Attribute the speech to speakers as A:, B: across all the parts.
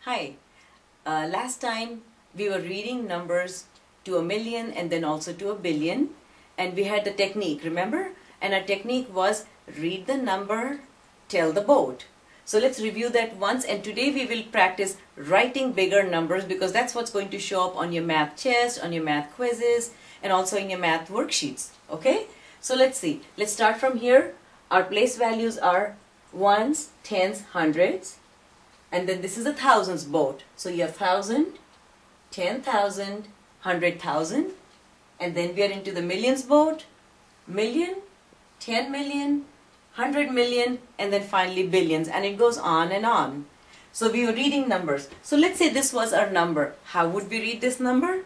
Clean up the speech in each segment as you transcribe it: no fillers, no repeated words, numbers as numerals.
A: Hi. Last time we were reading numbers to a million and then also to a billion, and we had the technique, remember? And our technique was read the number, tell the boat. So let's review that once, and today we will practice writing bigger numbers because that's what's going to show up on your math test, on your math quizzes, and also in your math worksheets. Okay? So let's see. Let's start from here. Our place values are ones, tens, hundreds. And then this is a thousands boat. So you have 1,000, 10,000, 100,000. And then we are into the millions boat, million, 10 million, 100 million, and then finally billions. And it goes on and on. So we were reading numbers. So let's say this was our number. How would we read this number?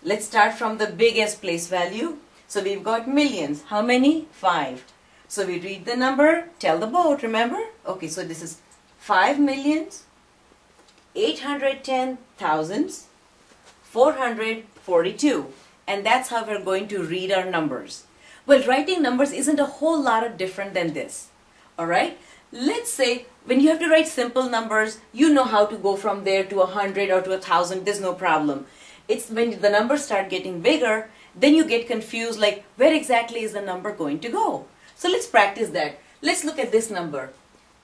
A: Let's start from the biggest place value. So we've got millions. How many? 5. So we read the number, tell the boat, remember? Okay, so this is 5,810,442, and that's how we're going to read our numbers. Well, writing numbers isn't a whole lot different than this. Alright, let's say when you have to write simple numbers, you know how to go from there to 100 or to 1,000, there's no problem. It's when the numbers start getting bigger, then you get confused, like where exactly is the number going to go? So let's practice that. Let's look at this number.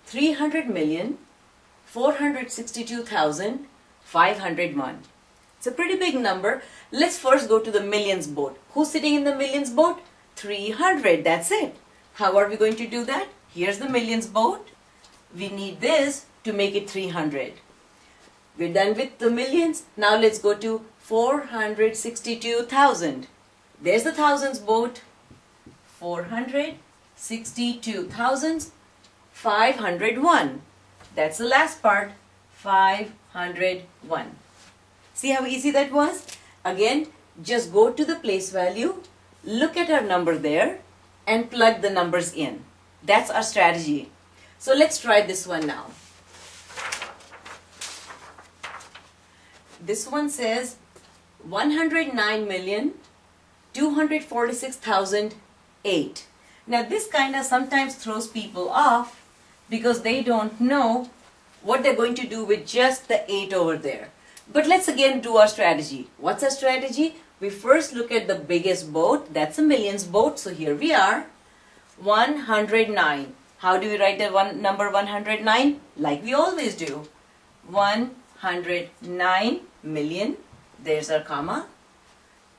A: 300,462,501. It's a pretty big number. Let's first go to the millions boat. Who's sitting in the millions boat? 300. That's it. How are we going to do that? Here's the millions boat. We need this to make it 300. We're done with the millions. Now let's go to 462,000. There's the thousands boat. 462,501. That's the last part. 501. See how easy that was? Again, just go to the place value, look at our number there, and plug the numbers in. That's our strategy. So let's try this one now. This one says 109,246,008. Now this kind of sometimes throws people off because they don't know what they're going to do with just the 8 over there. But let's again do our strategy. What's our strategy? We first look at the biggest boat. That's a millions boat. So here we are. 109. How do we write the number 109? Like we always do. 109 million. There's our comma.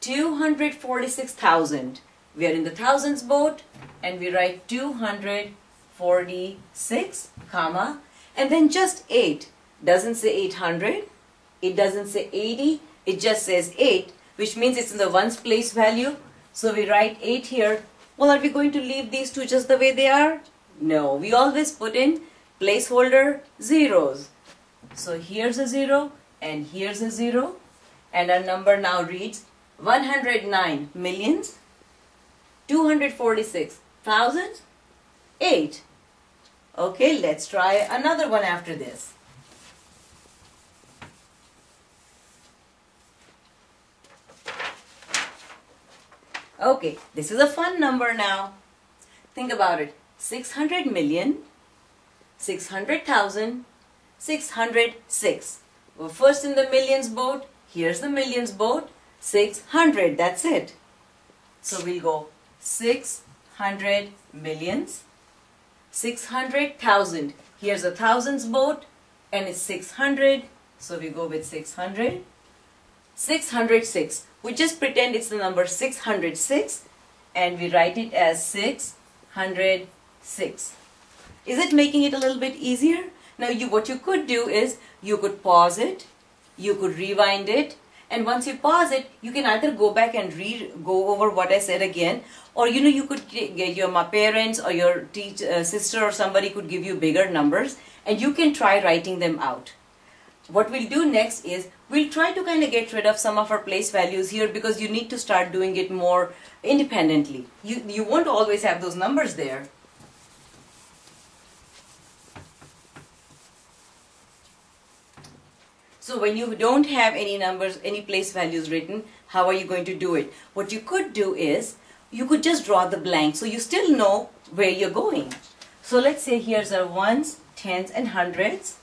A: 246,000. We are in the thousands boat and we write 246, comma, and then just 8. Doesn't say 800, it doesn't say 80, it just says 8, which means it's in the ones place value. So we write 8 here. Well, are we going to leave these two just the way they are? No, we always put in placeholder zeros. So here's a 0 and here's a 0, and our number now reads 109 millions 246,008. Okay, let's try another one after this. Okay, this is a fun number now. Think about it. 600,600,606. We're first in the millions boat. Here's the millions boat. 600, that's it. So we'll go 600 millions, 600,000. Here's a thousands boat and it's 600. So we go with 600. 606. We just pretend it's the number 606 and we write it as 606. Is it making it a little bit easier? Now what you could do is you could pause it, you could rewind it, and once you pause it, you can either go back and go over what I said again, or you could get your parents or your sister or somebody could give you bigger numbers, and you can try writing them out. What we'll do next is we'll try to kind of get rid of some of our place values here because you need to start doing it more independently. You won't always have those numbers there. So when you don't have any numbers, any place values written, how are you going to do it? What you could do is, you could just draw the blank so you still know where you're going. So let's say here's our ones, tens and hundreds,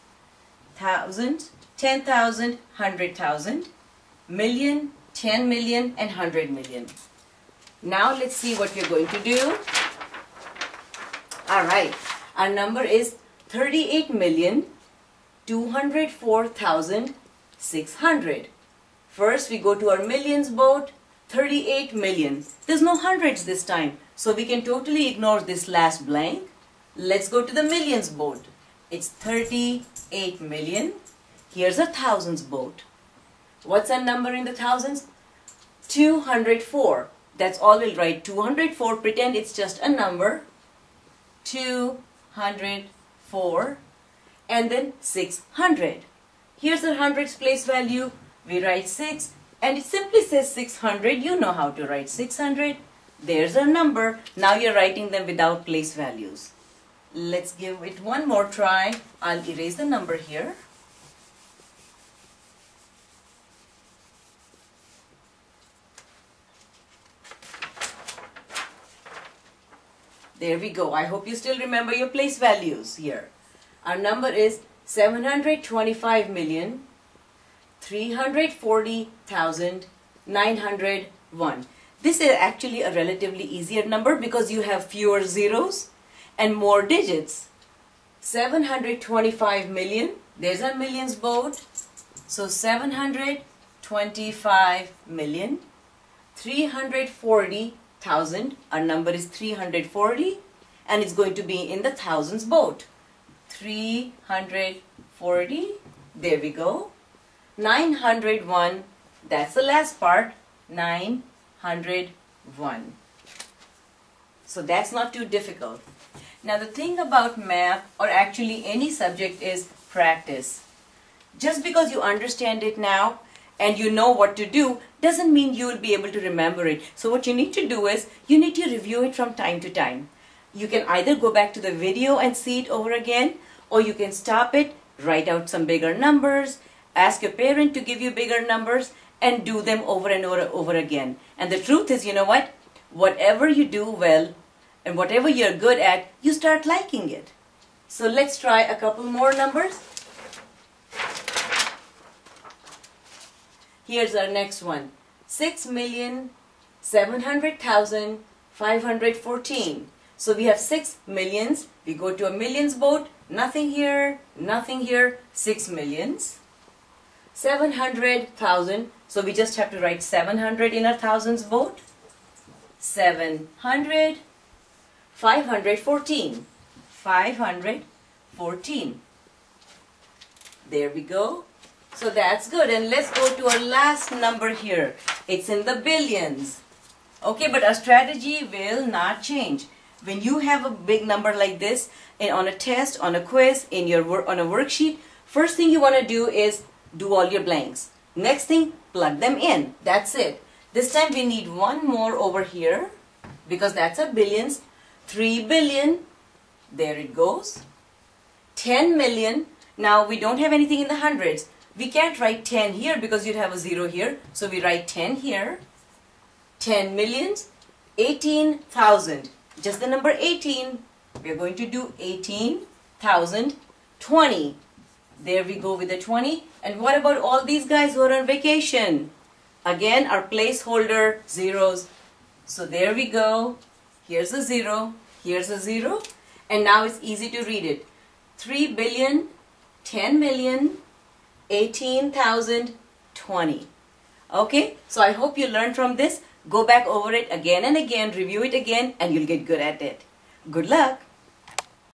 A: thousands, 10,000, 100,000, million, 10 million, and 100 million. Now let's see what we're going to do. Alright, our number is 38,204,600. First we go to our millions boat, 38 million. There's no hundreds this time, so we can totally ignore this last blank. Let's go to the millions boat. It's 38 million. Here's a thousands boat. What's our number in the thousands? 204. That's all we'll write. 204. Pretend it's just a number. 204. And then 600. Here's the hundreds place value. We write 6. And it simply says 600. You know how to write 600. There's our number. Now you're writing them without place values. Let's give it one more try. I'll erase the number here. There we go. I hope you still remember your place values here. Our number is 725,340,901. This is actually a relatively easier number because you have fewer zeros and more digits. 725 million. There's a millions boat. So 725 million. 340,000. Our number is 340 and it's going to be in the thousands boat. 340. There we go. 901. That's the last part. 901. So that's not too difficult. Now the thing about math, or actually any subject, is practice. Just because you understand it now and you know what to do doesn't mean you will be able to remember it. So what you need to do is you need to review it from time to time. You can either go back to the video and see it over again, or you can stop it, write out some bigger numbers, ask your parent to give you bigger numbers, and do them over and over again. And the truth is, you know what? Whatever you do well and whatever you're good at, you start liking it. So let's try a couple more numbers. Here's our next one. 6,700,514. So we have 6 millions. We go to a millions boat. Nothing here, nothing here. 6 millions. 700,000. So we just have to write 700 in our thousands boat. 700. 514. 514. There we go. So that's good. And let's go to our last number here. It's in the billions. Okay, but our strategy will not change. When you have a big number like this, and on a test, on a quiz, on a worksheet, first thing you want to do is do all your blanks. Next thing, plug them in. That's it. This time we need one more over here because that's a billions. 3 billion. There it goes. 10 million. Now we don't have anything in the hundreds. We can't write 10 here because you'd have a 0 here. So we write 10 here. 10 millions. 18,000. Just the number 18. We are going to do 18,000. 20. There we go with the 20. And what about all these guys who are on vacation? Again, our placeholder zeros. So there we go. Here's a 0. Here's a 0. And now it's easy to read it. 3 billion, 10 million, 18,000, 20. Okay, so I hope you learned from this. Go back over it again and again, review it again, and you'll get good at it. Good luck.